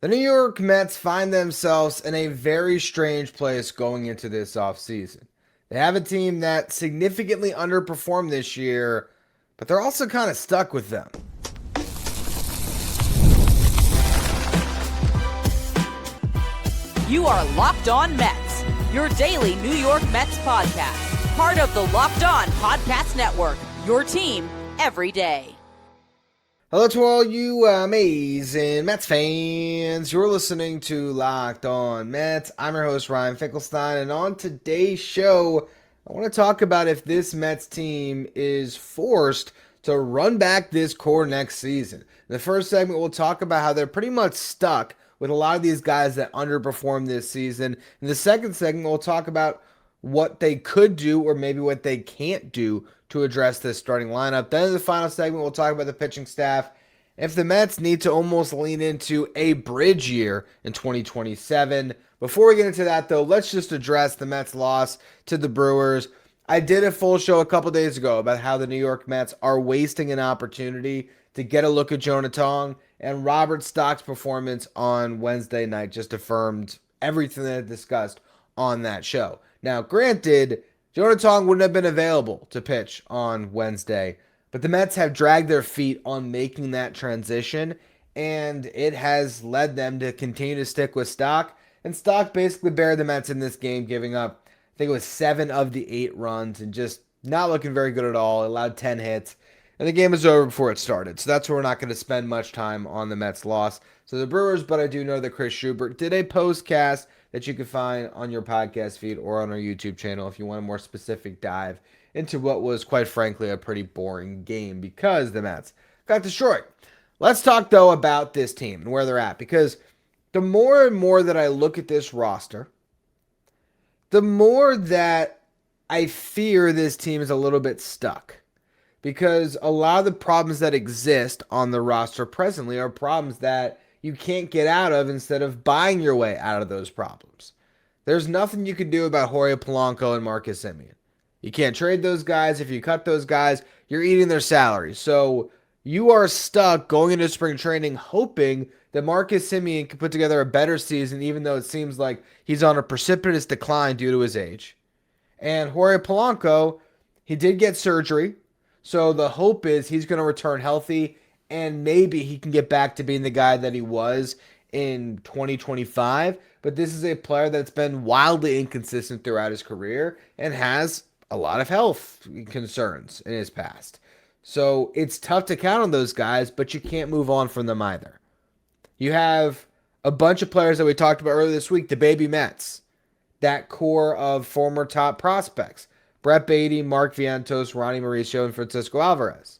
The New York Mets find themselves in a very strange place going into this offseason. They have a team that significantly underperformed this year, but they're also kind of stuck with them. You are Locked On Mets, your daily New York Mets podcast. Part of the Locked On Podcast Network, your team every day. Hello to all you amazing Mets fans. You're listening to Locked On Mets. I'm your host, Ryan Finkelstein, and on today's show, I want to talk about if this Mets team is forced to run back this core next season. In the first segment, we'll talk about how they're pretty much stuck with a lot of these guys that underperformed this season. In the second segment, we'll talk about what they could do or maybe what they can't do to address this starting lineup. Then in the final segment, we'll talk about the pitching staff. If the Mets need to almost lean into a bridge year in 2027. Before we get into that, though, let's just address the Mets' loss to the Brewers. I did a full show a couple days ago about how the New York Mets are wasting an opportunity to get a look at Jonah Tong, and Robert Stock's performance on Wednesday night just affirmed everything that I discussed on that show. Now, granted, Jonah Tong wouldn't have been available to pitch on Wednesday, but the Mets have dragged their feet on making that transition, and it has led them to continue to stick with Stock. And Stock basically buried the Mets in this game, giving up, I think it was 7 of the 8 runs, and just not looking very good at all. It allowed 10 hits, and the game was over before it started. So that's where we're not going to spend much time on the Mets' loss to the Brewers, but I do know that Chris Schubert did a postcast that you can find on your podcast feed or on our YouTube channel if you want a more specific dive into what was, quite frankly, a pretty boring game because the Mets got destroyed. Let's talk, though, about this team and where they're at, because the more and more that I look at this roster, the more that I fear this team is a little bit stuck, because a lot of the problems that exist on the roster presently are problems that you can't get out of instead of buying your way out of those problems. There's nothing you can do about Jorge Polanco and Marcus Semien. You can't trade those guys. If you cut those guys, you're eating their salaries. So you are stuck going into spring training hoping that Marcus Semien can put together a better season, even though it seems like he's on a precipitous decline due to his age. And Jorge Polanco, he did get surgery. So the hope is he's going to return healthy and maybe he can get back to being the guy that he was in 2025. But this is a player that's been wildly inconsistent throughout his career and has a lot of health concerns in his past. So it's tough to count on those guys, but you can't move on from them either. You have a bunch of players that we talked about earlier this week, the baby Mets, that core of former top prospects. Brett Baty, Mark Vientos, Ronnie Mauricio, and Francisco Alvarez.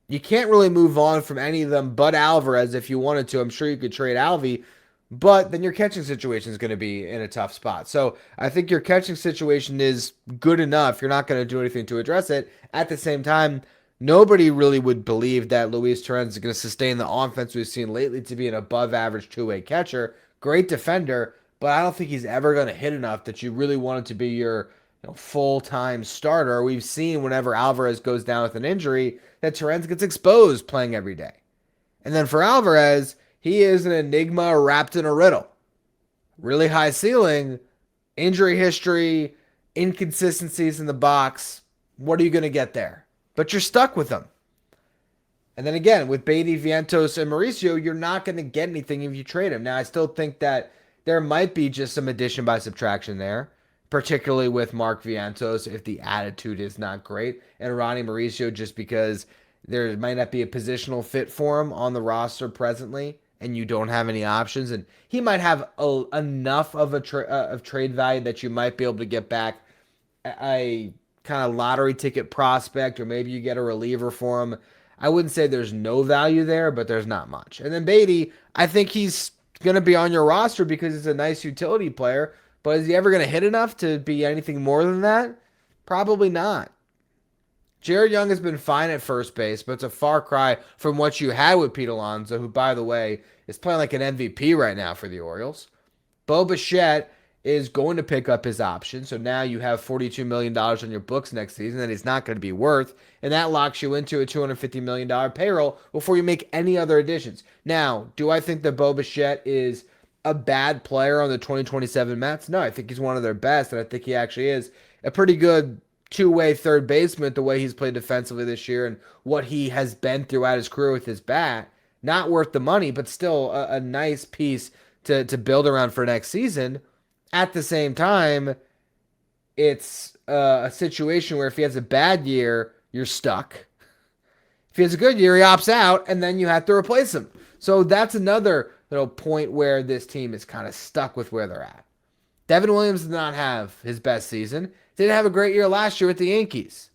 You can't really move on from any of them but Alvarez if you wanted to. I'm sure you could trade Alvy, but then your catching situation is going to be in a tough spot. So I think your catching situation is good enough. You're not going to do anything to address it. At the same time, nobody really would believe that Luis Torrens is going to sustain the offense we've seen lately to be an above-average two-way catcher. Great defender, but I don't think he's ever going to hit enough that you really want it to be your full-time starter. We've seen whenever Alvarez goes down with an injury that Torrens gets exposed playing every day. And then for Alvarez, he is an enigma wrapped in a riddle. Really high ceiling, injury history, inconsistencies in the box. What are you going to get there? But you're stuck with them. And then again, with Baty, Vientos, and Mauricio, you're not going to get anything if you trade him. Now, I still think that there might be just some addition by subtraction there, particularly with Mark Vientos if the attitude is not great, and Ronnie Mauricio just because there might not be a positional fit for him on the roster presently, and you don't have any options, and he might have enough of of trade value that you might be able to get back a kind of lottery ticket prospect, or maybe you get a reliever for him. I wouldn't say there's no value there, but there's not much. And then Baty, I think he's going to be on your roster because he's a nice utility player, but is he ever going to hit enough to be anything more than that? Probably not. Jared Young has been fine at first base, but it's a far cry from what you had with Pete Alonso, who, by the way, is playing like an MVP right now for the Orioles. Bo Bichette is going to pick up his option. So now you have $42 million on your books next season that he's not going to be worth. And that locks you into a $250 million payroll before you make any other additions. Now, do I think that Bo Bichette is a bad player on the 2027 Mets? No, I think he's one of their best. And I think he actually is a pretty good two-way third baseman the way he's played defensively this year and what he has been throughout his career with his bat. Not worth the money, but still a nice piece to build around for next season. At the same time, it's a situation where if he has a bad year, you're stuck. If he has a good year, he opts out, and then you have to replace him. So that's another point where this team is kind of stuck with where they're at. Devin Williams did not have his best season. Didn't have a great year last year with the Yankees.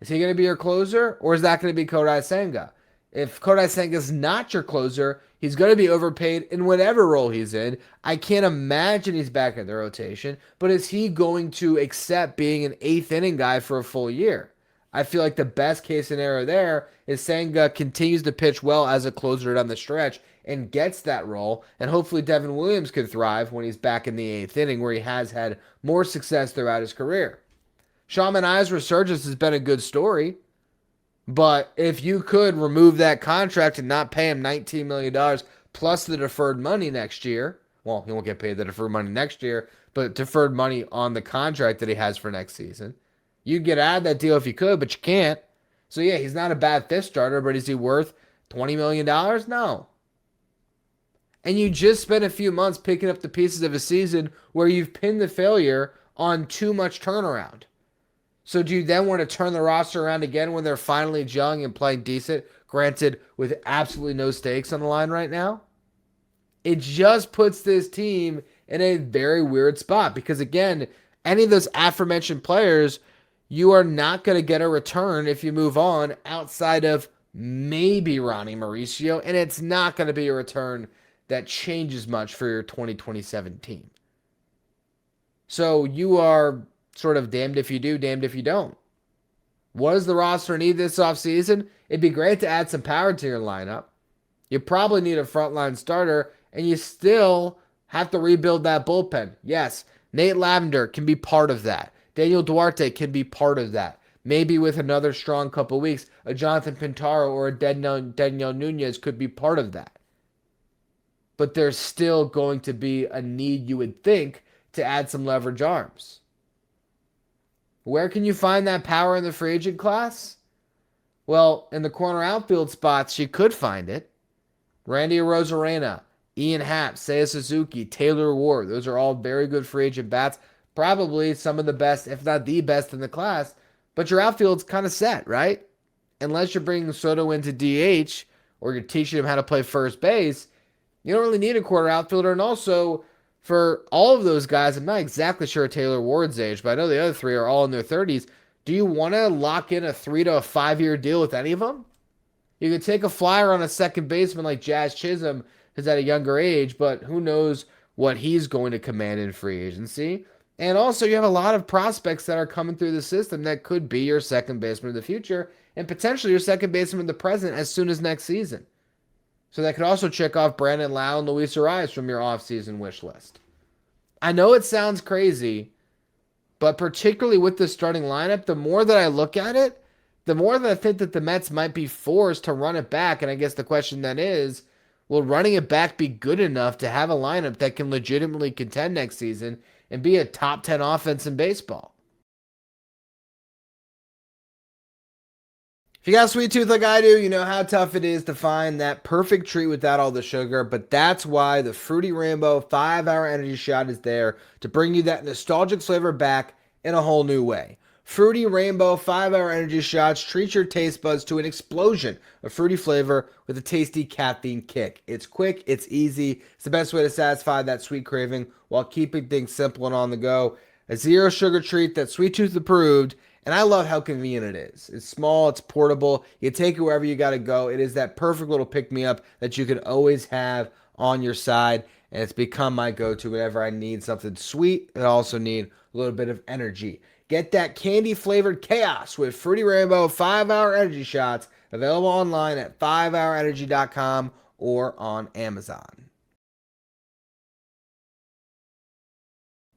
Is he going to be your closer, or is that going to be Kodai Senga? If Kodai Senga is not your closer, he's going to be overpaid in whatever role he's in. I can't imagine he's back in the rotation, but is he going to accept being an eighth inning guy for a full year? I feel like the best case scenario there is Senga continues to pitch well as a closer down the stretch and gets that role, and hopefully Devin Williams can thrive when he's back in the eighth inning where he has had more success throughout his career. Sean Manaea's resurgence has been a good story. But if you could remove that contract and not pay him $19 million plus the deferred money next year, well, he won't get paid the deferred money next year, but deferred money on the contract that he has for next season. You'd get out of that deal if you could, but you can't. So yeah, he's not a bad fifth starter, but is he worth $20 million? No. And you just spent a few months picking up the pieces of a season where you've pinned the failure on too much turnaround. So do you then want to turn the roster around again when they're finally gelling and playing decent, granted with absolutely no stakes on the line right now? It just puts this team in a very weird spot because, again, any of those aforementioned players, you are not going to get a return if you move on outside of maybe Ronnie Mauricio, and it's not going to be a return that changes much for your 2027 team. So you are sort of damned if you do, damned if you don't. What does the roster need this offseason? It'd be great to add some power to your lineup. You probably need a frontline starter, and you still have to rebuild that bullpen. Yes, Nate Lavender can be part of that. Daniel Duarte can be part of that. Maybe with another strong couple weeks, a Jonathan Pintaro or a Daniel Nunez could be part of that. But there's still going to be a need, you would think, to add some leverage arms. Where can you find that power in the free agent class? Well, in the corner outfield spots, you could find it. Randy Arozarena, Ian Happ, Seiya Suzuki, Taylor Ward. Those are all very good free agent bats. Probably some of the best, if not the best in the class. But your outfield's kind of set, right? Unless you're bringing Soto into DH or you're teaching him how to play first base, you don't really need a corner outfielder. And also, for all of those guys, I'm not exactly sure Taylor Ward's age, but I know the other three are all in their 30s. Do you want to lock in a 3 to 5 year deal with any of them? You could take a flyer on a second baseman like Jazz Chisholm, who's at a younger age, but who knows what he's going to command in free agency. And also, you have a lot of prospects that are coming through the system that could be your second baseman of the future and potentially your second baseman of the present as soon as next season. So that could also check off Brandon Lau and Luis Arias from your offseason wish list. I know it sounds crazy, but particularly with the starting lineup, the more that I look at it, the more that I think that the Mets might be forced to run it back. And I guess the question then is, will running it back be good enough to have a lineup that can legitimately contend next season and be a top 10 offense in baseball? If you got a sweet tooth like I do, you know how tough it is to find that perfect treat without all the sugar, but that's why the Fruity Rainbow 5-Hour Energy Shot is there to bring you that nostalgic flavor back in a whole new way. Fruity Rainbow 5-Hour Energy Shots treat your taste buds to an explosion of fruity flavor with a tasty caffeine kick. It's quick, it's easy, it's the best way to satisfy that sweet craving while keeping things simple and on the go. A zero sugar treat that's sweet tooth approved. And I love how convenient it is. It's small, it's portable, you take it wherever you got to go. It is that perfect little pick-me-up that you can always have on your side. And it's become my go-to whenever I need something sweet and also need a little bit of energy. Get that candy-flavored chaos with Fruity Rainbow 5-Hour Energy Shots, available online at 5hourenergy.com or on Amazon.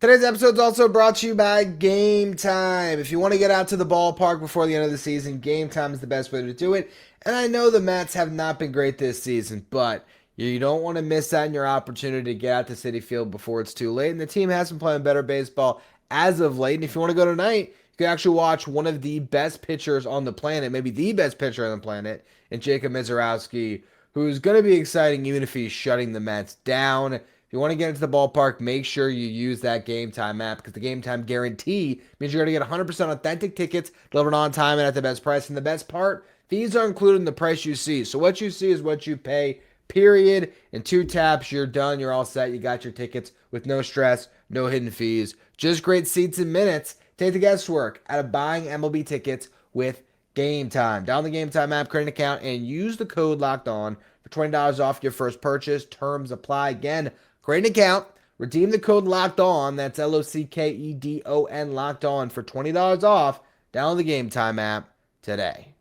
Today's episode is also brought to you by Game Time. If you want to get out to the ballpark before the end of the season, Game Time is the best way to do it. And I know the Mets have not been great this season, but you don't want to miss out on your opportunity to get out to Citi Field before it's too late. And the team has been playing better baseball as of late. And if you want to go tonight, you can actually watch one of the best pitchers on the planet, maybe the best pitcher on the planet, in Jacob Misiorowski, who's going to be exciting even if he's shutting the Mets down. If you want to get into the ballpark, make sure you use that Game Time app because the Game Time guarantee means you're going to get 100% authentic tickets delivered on time and at the best price. And the best part, fees are included in the price you see. So what you see is what you pay, period. In 2 taps, you're done. You're all set. You got your tickets with no stress, no hidden fees. Just great seats and minutes. Take the guesswork out of buying MLB tickets with Game Time. Download the Game Time app, create an account, and use the code LOCKEDON for $20 off your first purchase. Terms apply. Again, create an account, redeem the code LOCKEDON, that's LOCKEDON, locked on for $20 off. Download the Game Time app today.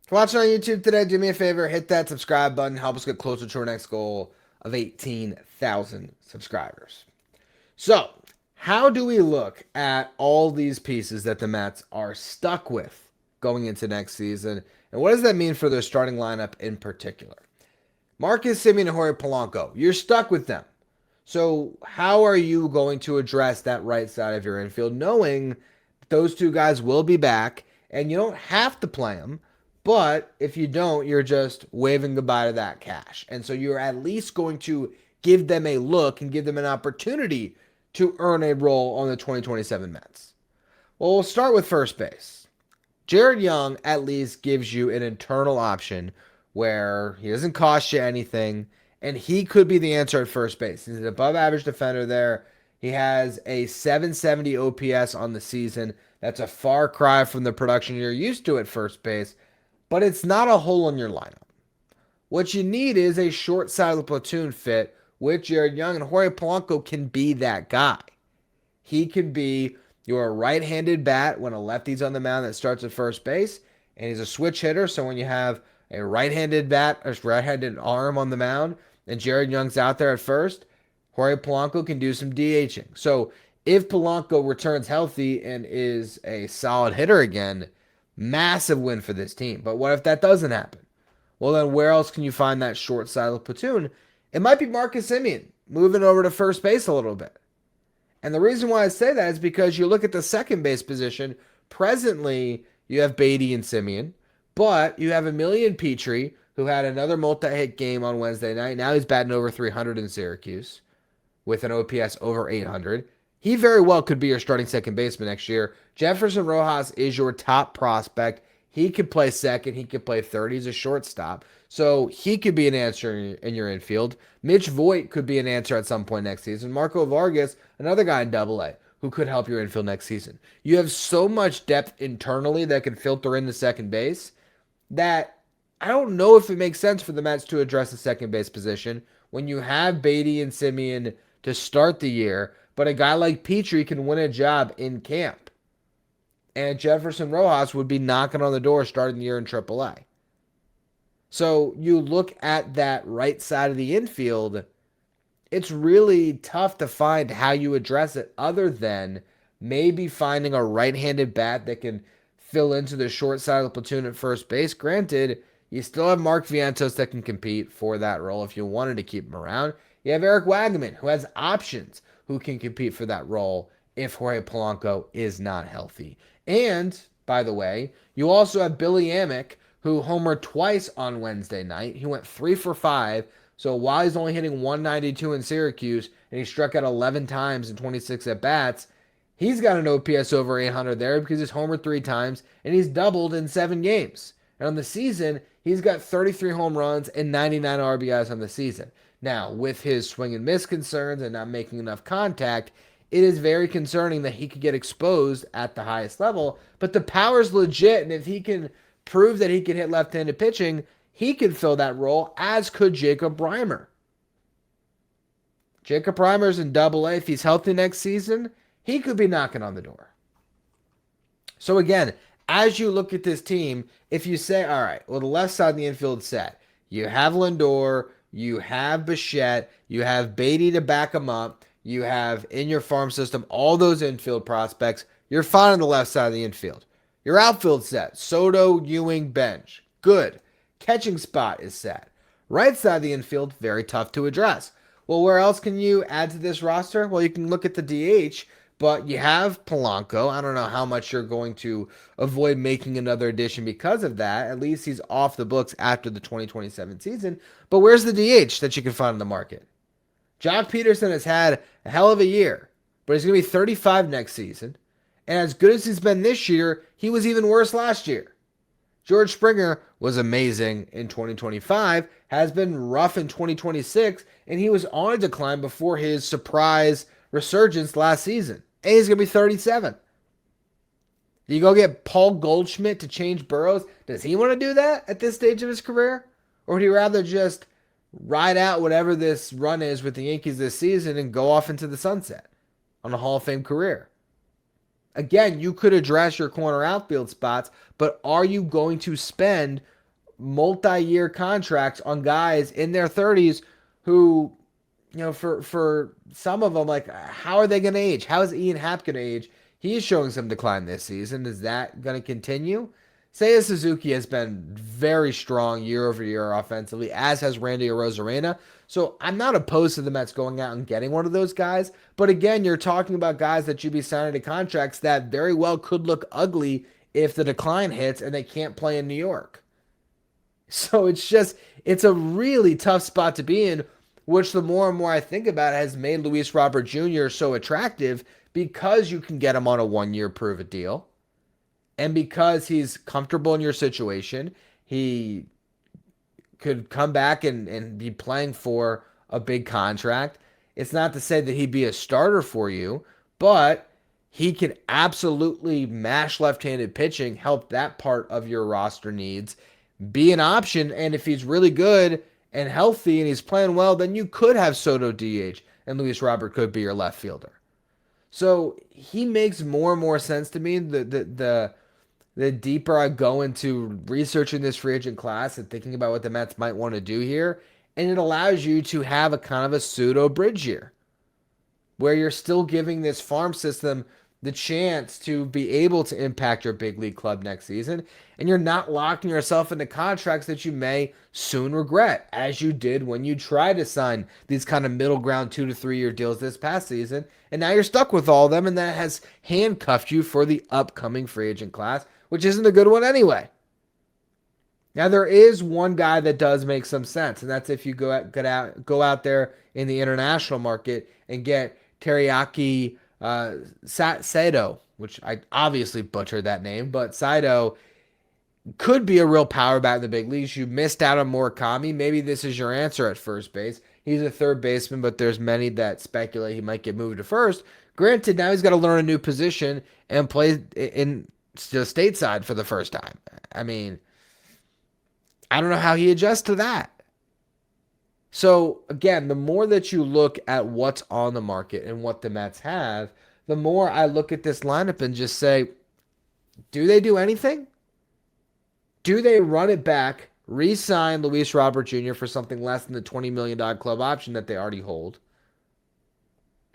If you're watching on YouTube today, do me a favor, hit that subscribe button, help us get closer to our next goal of 18,000 subscribers. So, how do we look at all these pieces that the Mets are stuck with going into next season, and what does that mean for their starting lineup in particular? Marcus Semien and Jorge Polanco, you're stuck with them. So how are you going to address that right side of your infield, knowing those 2 guys will be back, and you don't have to play them, but if you don't, you're just waving goodbye to that cash. And so you're at least going to give them a look and give them an opportunity to earn a role on the 2027 Mets. Well, we'll start with first base. Jared Young at least gives you an internal option where he doesn't cost you anything, and he could be the answer at first base. He's an above-average defender there. He has a 770 OPS on the season. That's a far cry from the production you're used to at first base, but it's not a hole in your lineup. What you need is a short side of the platoon fit, which Jared Young and Jorge Polanco can be that guy. He can be your right-handed bat when a lefty's on the mound that starts at first base, and he's a switch hitter, so when you have a right-handed bat, or right-handed arm on the mound, and Jared Young's out there at first, Jorge Polanco can do some DHing. So if Polanco returns healthy and is a solid hitter again, massive win for this team. But what if that doesn't happen? Well, then where else can you find that short side of the platoon? It might be Marcus Semien moving over to first base a little bit. And the reason why I say that is because you look at the second base position. Presently, you have Baty and Semien, but you have Emilian Petrie, who had another multi-hit game on Wednesday night. Now he's batting over 300 in Syracuse with an OPS over 800. He very well could be your starting second baseman next year. Jefferson Rojas is your top prospect. He could play second. He could play third. He's a shortstop. So he could be an answer in your infield. Mitch Voigt could be an answer at some point next season. Marco Vargas, another guy in Double-A, who could help your infield next season. You have so much depth internally that can filter into second base that I don't know if it makes sense for the Mets to address the second base position when you have Baty and Semien to start the year, but a guy like Petrie can win a job in camp. And Jefferson Rojas would be knocking on the door starting the year in AAA. So you look at that right side of the infield, it's really tough to find how you address it other than maybe finding a right-handed bat that can fill into the short side of the platoon at first base. Granted, you still have Mark Vientos that can compete for that role if you wanted to keep him around. You have Eric Wagman, who has options, who can compete for that role if Jorge Polanco is not healthy. And, by the way, you also have Billy Amick, who homered twice on Wednesday night. He went 3 for 5. So while he's only hitting 192 in Syracuse, and he struck out 11 times in 26 at-bats, he's got an OPS over 800 there because he's homered 3 times, and he's doubled in 7 games. And on the season, he's got 33 home runs and 99 RBIs on the season. Now, with his swing and miss concerns and not making enough contact, it is very concerning that he could get exposed at the highest level. But the power's legit, and if he can prove that he can hit left-handed pitching, he could fill that role, as could Jacob Reimer. Jacob Reimer's in Double-A. If he's healthy next season, he could be knocking on the door. So again, as you look at this team, if you say, all right, well, the left side of the infield is set. You have Lindor, You have Bichette. You have Baty to back him up. You have in your farm system all those infield prospects. You're fine on the left side of the infield. Your outfield set. Soto, Ewing, Bench. Good. Catching spot is set. Right side of the infield, very tough to address. Well, where else can you add to this roster? Well, you can look at the DH, but you have Polanco. I don't know how much you're going to avoid making another addition because of that. At least he's off the books after the 2027 season. But where's the DH that you can find in the market? Jock Peterson has had a hell of a year, but he's going to be 35 next season. And as good as he's been this year, he was even worse last year. George Springer was amazing in 2025, has been rough in 2026, and he was on a decline before his surprise resurgence last season. And he's going to be 37. You go get Paul Goldschmidt to change boroughs. Does he want to do that at this stage of his career? Or would he rather just ride out whatever this run is with the Yankees this season and go off into the sunset on a Hall of Fame career? Again, you could address your corner outfield spots, but are you going to spend multi-year contracts on guys in their 30s who, for some of them, like, how are they going to age? How is Ian Happ going to age? He is showing some decline this season. Is that going to continue? Seiya Suzuki has been very strong year over year offensively, as has Randy Arozarena. So I'm not opposed to the Mets going out and getting one of those guys. But again, you're talking about guys that you'd be signing to contracts that very well could look ugly if the decline hits and they can't play in New York. So it's a really tough spot to be in, which the more and more I think about it has made Luis Robert Jr. so attractive because you can get him on a 1-year prove-it deal. And because he's comfortable in your situation, he could come back and be playing for a big contract. It's not to say that he'd be a starter for you, but he can absolutely mash left-handed pitching, help that part of your roster needs, be an option. And if he's really good and healthy and he's playing well, then you could have Soto DH and Luis Robert could be your left fielder. So he makes more and more sense to me. The deeper I go into researching this free agent class and thinking about what the Mets might want to do here, and it allows you to have a kind of a pseudo bridge year where you're still giving this farm system the chance to be able to impact your big league club next season, and you're not locking yourself into contracts that you may soon regret, as you did when you tried to sign these kind of middle ground 2 to 3 year deals this past season, and now you're stuck with all of them, and that has handcuffed you for the upcoming free agent class, which isn't a good one anyway. Now, there is one guy that does make some sense, and that's if you go out there in the international market and get Teriyaki Saito, which I obviously butchered that name, but Saito could be a real power bat in the big leagues. You missed out on Murakami. Maybe this is your answer at first base. He's a third baseman, but there's many that speculate he might get moved to first. Granted, now he's got to learn a new position and play in the stateside for the first time. I mean, I don't know how he adjusts to that. So, again, the more that you look at what's on the market and what the Mets have, the more I look at this lineup and just say, do they do anything? Do they run it back, re-sign Luis Robert Jr. for something less than the $20 million club option that they already hold?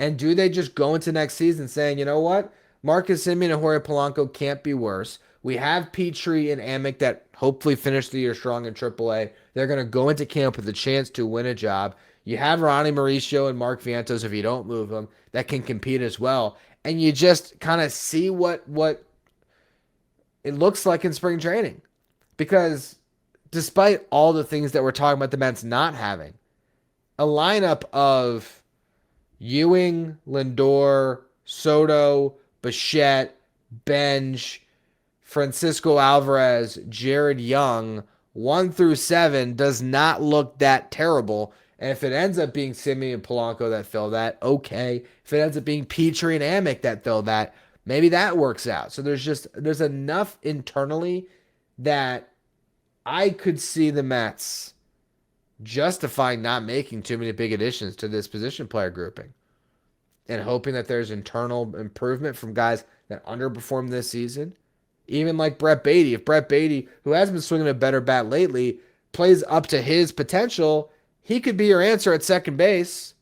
And do they just go into next season saying, you know what? Marcus Semien and Jorge Polanco can't be worse. We have Petrie and Amick that hopefully finish the year strong in AAA. They're going to go into camp with a chance to win a job. You have Ronnie Mauricio and Mark Vientos, if you don't move them, that can compete as well. And you just kind of see what it looks like in spring training. Because despite all the things that we're talking about the Mets not having, a lineup of Ewing, Lindor, Soto, Bichette, Bench, Francisco Alvarez, Jared Young, 1 through 7 does not look that terrible. And if it ends up being Semien and Polanco that fill that, okay. If it ends up being Petrie and Amick that fill that, maybe that works out. So there's enough internally that I could see the Mets justifying not making too many big additions to this position player grouping and hoping that there's internal improvement from guys that underperformed this season. Even like Brett Baty. If Brett Baty, who has been swinging a better bat lately, plays up to his potential, he could be your answer at second base,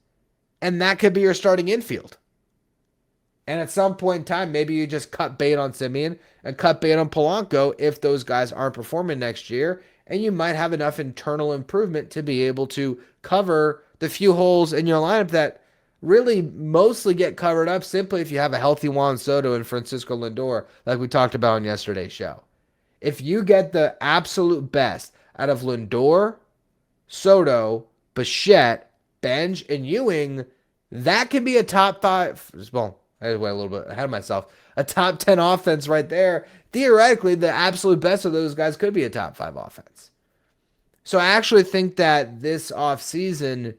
and that could be your starting infield. And at some point in time, maybe you just cut bait on Semien and cut bait on Polanco if those guys aren't performing next year, and you might have enough internal improvement to be able to cover the few holes in your lineup that really mostly get covered up simply if you have a healthy Juan Soto and Francisco Lindor, like we talked about on yesterday's show. If you get the absolute best out of Lindor, Soto, Bichette, Benj, and Ewing, that can be a top five. Well, I went a little bit ahead of myself. A top 10 offense right there. Theoretically, the absolute best of those guys could be a top 5 offense. So I actually think that this offseason,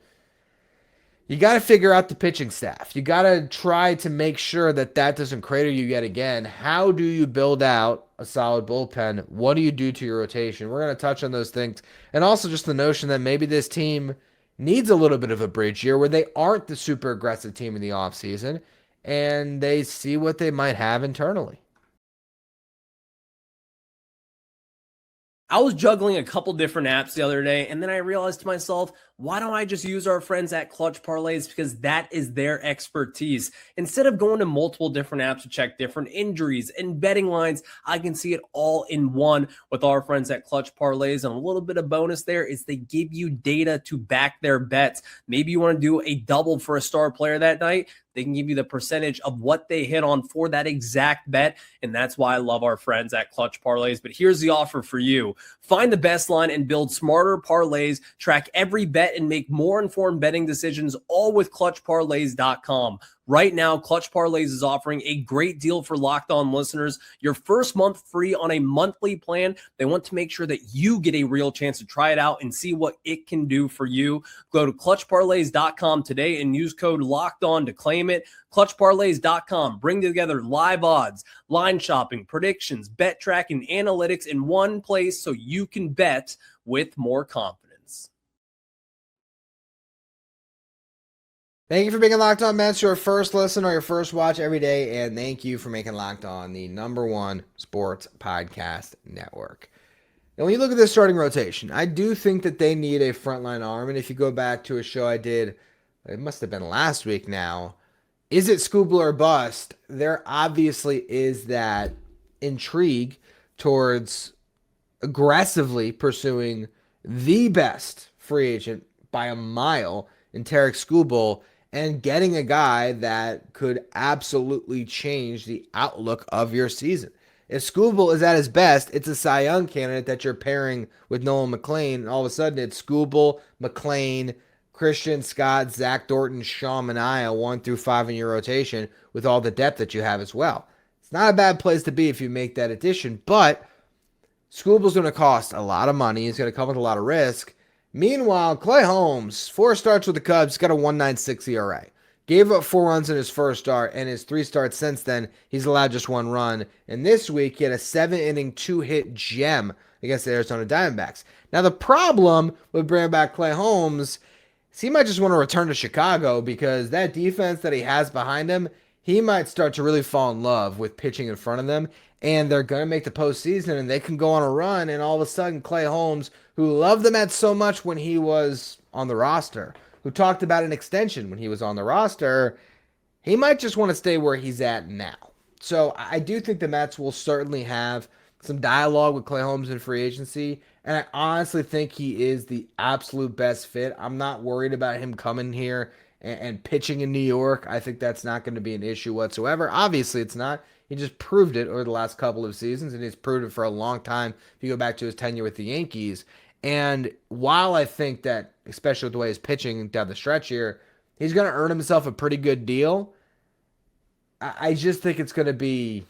you got to figure out the pitching staff. You got to try to make sure that that doesn't crater you yet again. How do you build out a solid bullpen? What do you do to your rotation? We're going to touch on those things. And also just the notion that maybe this team needs a little bit of a bridge year where they aren't the super aggressive team in the offseason and they see what they might have internally. I was juggling a couple different apps the other day, and then I realized to myself, why don't I just use our friends at Clutch Parlays, because that is their expertise. Instead of going to multiple different apps to check different injuries and betting lines, I can see it all in one with our friends at Clutch Parlays. And a little bit of bonus there is they give you data to back their bets. Maybe you want to do a double for a star player that night. They can give you the percentage of what they hit on for that exact bet. And that's why I love our friends at Clutch Parlays. But here's the offer for you. Find the best line and build smarter parlays. Track every bet and make more informed betting decisions, all with ClutchParlays.com. Right now, Clutch Parlays is offering a great deal for Locked On listeners. Your first month free on a monthly plan. They want to make sure that you get a real chance to try it out and see what it can do for you. Go to ClutchParlays.com today and use code Locked On to claim it. ClutchParlays.com. Bring together live odds, line shopping, predictions, bet tracking, analytics in one place so you can bet with more confidence. Thank you for making Locked On Mets your first listen or your first watch every day, and thank you for making Locked On the #1 sports podcast network. And when you look at this starting rotation, I do think that they need a frontline arm, and if you go back to a show I did, it must have been last week now, is it Skubal or bust? There obviously is that intrigue towards aggressively pursuing the best free agent by a mile in Tarik Skubal, and getting a guy that could absolutely change the outlook of your season. If Skubal is at his best, it's a Cy Young candidate that you're pairing with Nolan McLean, and all of a sudden it's Skubal, McLean, Christian Scott, Zach Dorton, Sean Manaea, 1 through 5 in your rotation with all the depth that you have as well. It's not a bad place to be if you make that addition, but Skubal's going to cost a lot of money. He's going to come with a lot of risk. Meanwhile, Clay Holmes, 4 starts with the Cubs, got a 1.96 ERA. Gave up 4 runs in his first start, and his 3 starts since then, he's allowed just 1 run. And this week, he had a 7-inning, 2-hit gem against the Arizona Diamondbacks. Now, the problem with bringing back Clay Holmes is he might just want to return to Chicago, because that defense that he has behind him, he might start to really fall in love with pitching in front of them. And they're going to make the postseason, and they can go on a run, and all of a sudden Clay Holmes, who loved the Mets so much when he was on the roster, who talked about an extension when he was on the roster, he might just want to stay where he's at now. So I do think the Mets will certainly have some dialogue with Clay Holmes in free agency, and I honestly think he is the absolute best fit. I'm not worried about him coming here and pitching in New York. I think that's not going to be an issue whatsoever. Obviously, it's not. He just proved it over the last couple of seasons, and he's proved it for a long time if you go back to his tenure with the Yankees. And while I think that, especially with the way he's pitching down the stretch here, he's going to earn himself a pretty good deal, I just think it's going to be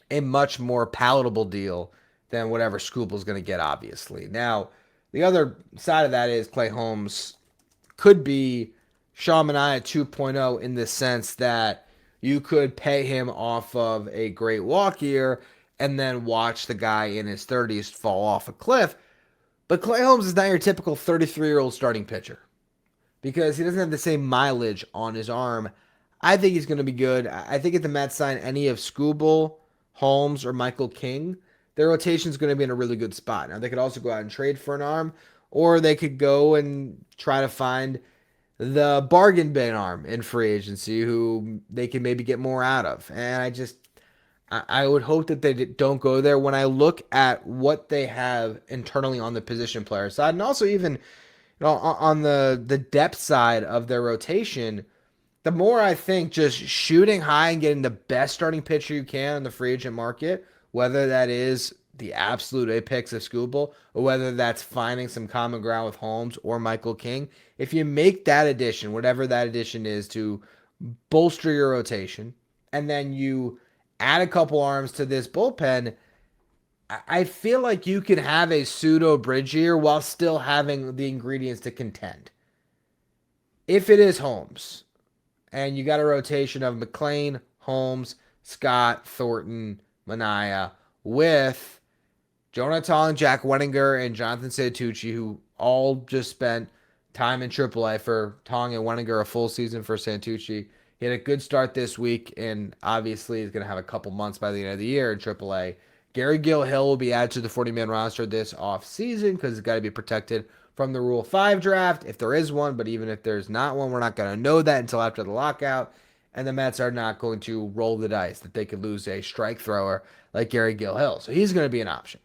a much more palatable deal than whatever Skubal's going to get, obviously. Now, the other side of that is Clay Holmes could be Sean Manaea 2.0 in the sense that you could pay him off of a great walk year and then watch the guy in his 30s fall off a cliff. But Clay Holmes is not your typical 33-year-old starting pitcher because he doesn't have the same mileage on his arm. I think he's going to be good. I think if the Mets sign any of Skubal, Holmes, or Michael King, their rotation is going to be in a really good spot. Now, they could also go out and trade for an arm, or they could go and try to find the bargain bin arm in free agency who they can maybe get more out of. And I would hope that they don't go there. When I look at what they have internally on the position player side, and also even on the depth side of their rotation, the more I think just shooting high and getting the best starting pitcher you can in the free agent market, whether that is the absolute apex of Skubal or whether that's finding some common ground with Holmes or Michael King, if you make that addition, whatever that addition is, to bolster your rotation, and then you add a couple arms to this bullpen, I feel like you can have a pseudo bridge year while still having the ingredients to contend. If it is Holmes, and you got a rotation of McLean, Holmes, Scott, Thornton, Manaea, with Jonah Tong, Jack Wenninger, and Jonathan Santucci, who all just spent time in AAA. For Tong and Wenninger, a full season. For Santucci, he had a good start this week, and obviously he's going to have a couple months by the end of the year in AAA. Gary Gill-Hill will be added to the 40-man roster this offseason because it's got to be protected from the Rule 5 draft, if there is one. But even if there's not one, we're not going to know that until after the lockout. And the Mets are not going to roll the dice that they could lose a strike thrower like Gary Gill-Hill. So he's going to be an option.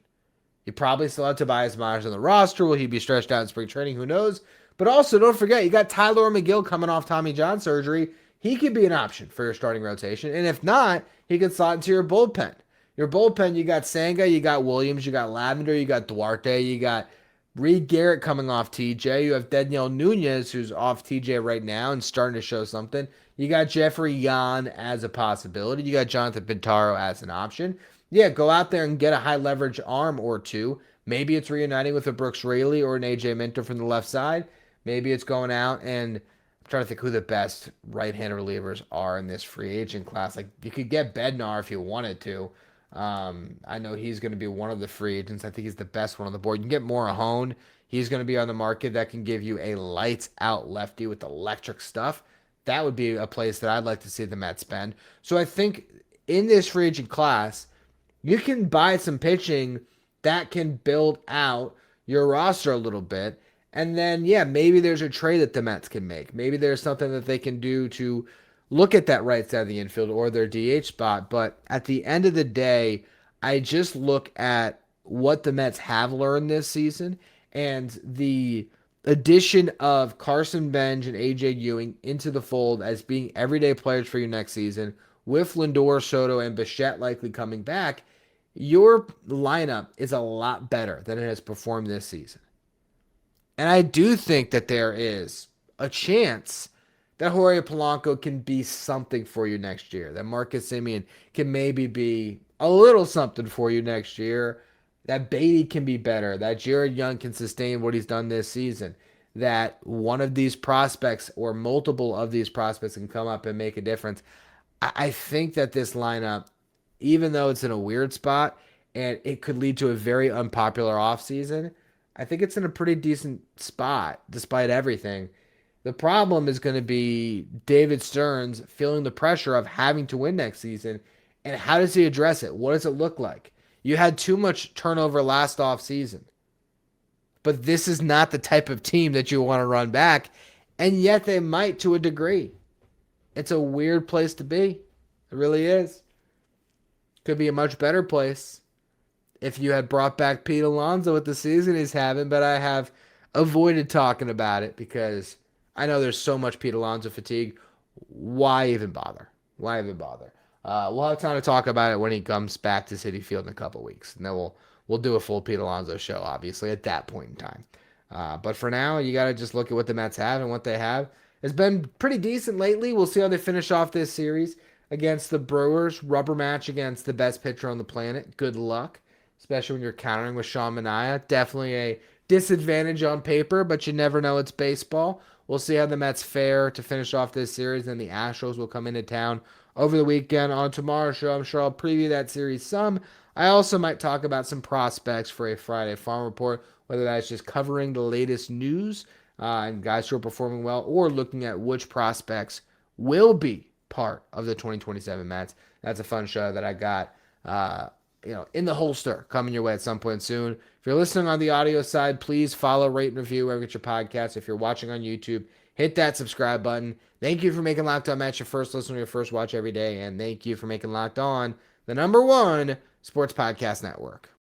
You probably still have Tobias Myers on the roster. Will he be stretched out in spring training? Who knows? But also, don't forget, you got Tyler McGill coming off Tommy John surgery. He could be an option for your starting rotation. And if not, he could slot into your bullpen. Your bullpen, you got Sanga, you got Williams, you got Lavender, you got Duarte, you got Reed Garrett coming off TJ. You have Daniel Nunez, who's off TJ right now and starting to show something. You got Jeffrey Yan as a possibility. You got Jonathan Pintaro as an option. Yeah, go out there and get a high leverage arm or two. Maybe it's reuniting with a Brooks Raley or an AJ Minter from the left side. Maybe it's going out and I'm trying to think who the best right-hand relievers are in this free agent class. Like, you could get Bednar if you wanted to. I know he's going to be one of the free agents. I think he's the best one on the board. You can get Morahone. He's going to be on the market. That can give you a lights-out lefty with electric stuff. That would be a place that I'd like to see the Mets spend. So I think in this free agent class, you can buy some pitching that can build out your roster a little bit. And then, yeah, maybe there's a trade that the Mets can make. Maybe there's something that they can do to look at that right side of the infield or their DH spot. But at the end of the day, I just look at what the Mets have learned this season and the addition of Carson Bench and AJ Ewing into the fold as being everyday players for you next season, with Lindor, Soto, and Bichette likely coming back. Your lineup is a lot better than it has performed this season. And I do think that there is a chance that Jorge Polanco can be something for you next year, that Marcus Semien can maybe be a little something for you next year, that Baty can be better, that Jared Young can sustain what he's done this season, that one of these prospects or multiple of these prospects can come up and make a difference. I think that this lineup, even though it's in a weird spot and it could lead to a very unpopular offseason, I think it's in a pretty decent spot despite everything. The problem is going to be David Stearns feeling the pressure of having to win next season. And how does he address it? What does it look like? You had too much turnover last offseason. But this is not the type of team that you want to run back. And yet they might to a degree. It's a weird place to be. It really is. Could be a much better place if you had brought back Pete Alonso with the season he's having. But I have avoided talking about it because I know there's so much Pete Alonso fatigue. Why even bother? Why even bother? We'll have time to talk about it when he comes back to Citi Field in a couple weeks. And then we'll do a full Pete Alonso show, obviously, at that point in time. But for now, you got to just look at what the Mets have, and what they have has been pretty decent lately. We'll see how they finish off this series against the Brewers. Rubber match against the best pitcher on the planet. Good luck, especially when you're countering with Sean Manaea. Definitely a disadvantage on paper, but you never know. It's baseball. We'll see how the Mets fare to finish off this series. And the Astros will come into town over the weekend. On tomorrow's show, I'm sure I'll preview that series some. I also might talk about some prospects for a Friday Farm Report, whether that's just covering the latest news and guys who are performing well, or looking at which prospects will be part of the 2027 Mets. That's a fun show that I got in the holster coming your way at some point soon. If you're listening on the audio side, please follow, rate, and review wherever you get your podcasts. If you're watching on YouTube, hit that subscribe button. Thank you for making Locked On Mets your first listen or your first watch every day. And thank you for making Locked On the #1 sports podcast network.